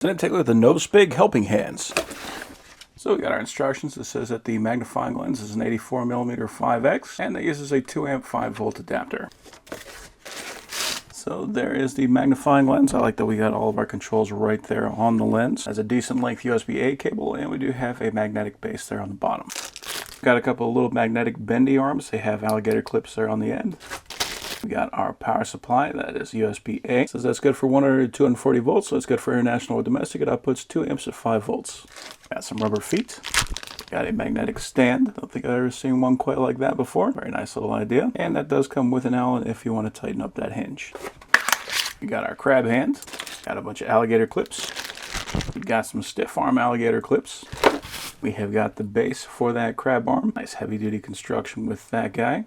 So then take a look at the NOEVSBIG helping hands. So we got our instructions. It says that the magnifying lens is an 84mm 5x and it uses a 2A 5V adapter. So there is the magnifying lens. I like that we got all of our controls right there on the lens. Has a decent length USB-A cable, and we do have a magnetic base there on the bottom. Got a couple of little magnetic bendy arms. They have alligator clips there on the end. We got our power supply, that is USB-A. It says that's good for 100 to 240 volts, so it's good for international or domestic. It outputs 2 amps at 5 volts. Got some rubber feet. Got a magnetic stand. Don't think I've ever seen one quite like that before. Very nice little idea. And that does come with an Allen if you want to tighten up that hinge. We got our crab hand. Got a bunch of alligator clips. We got some stiff arm alligator clips. We have got the base for that crab arm. Nice heavy duty construction with that guy.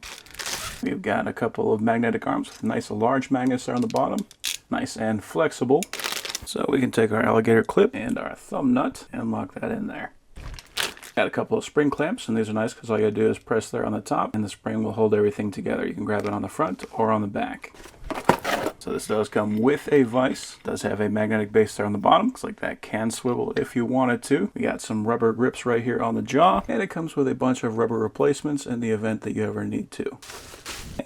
We've got a couple of magnetic arms with nice large magnets there on the bottom. Nice and flexible. So we can take our alligator clip and our thumb nut and lock that in there. Got a couple of spring clamps, and these are nice because all you gotta do is press there on the top and the spring will hold everything together. You can grab it on the front or on the back. So this does come with a vise. It does have a magnetic base there on the bottom. Looks like that can swivel if you wanted to. We got some rubber grips right here on the jaw, and it comes with a bunch of rubber replacements in the event that you ever need to.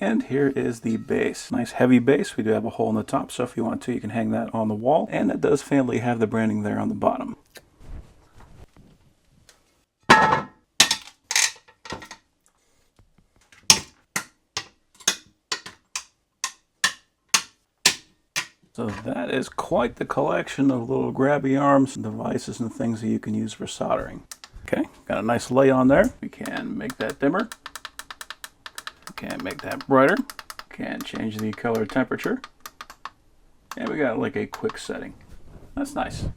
And here is the base. Nice heavy base. We do have a hole in the top, so if you want to, you can hang that on the wall. And it does finally have the branding there on the bottom. So that is quite the collection of little grabby arms and devices and things that you can use for soldering. Okay, got a nice lay on there. We can make that dimmer. We can make that brighter. We can change the color temperature. And we got like a quick setting. That's nice.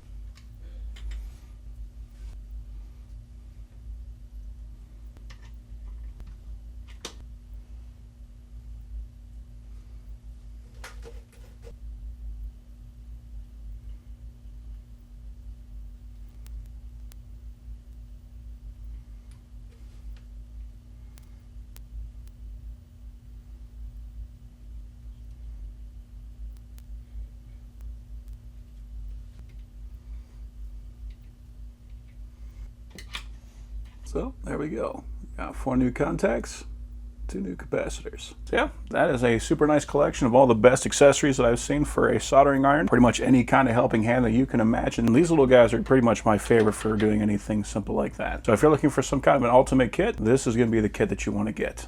So there we go. Got 4 new contacts, 2 new capacitors. So yeah, that is a super nice collection of all the best accessories that I've seen for a soldering iron. Pretty much any kind of helping hand that you can imagine. These little guys are pretty much my favorite for doing anything simple like that. So if you're looking for some kind of an ultimate kit, this is going to be the kit that you want to get.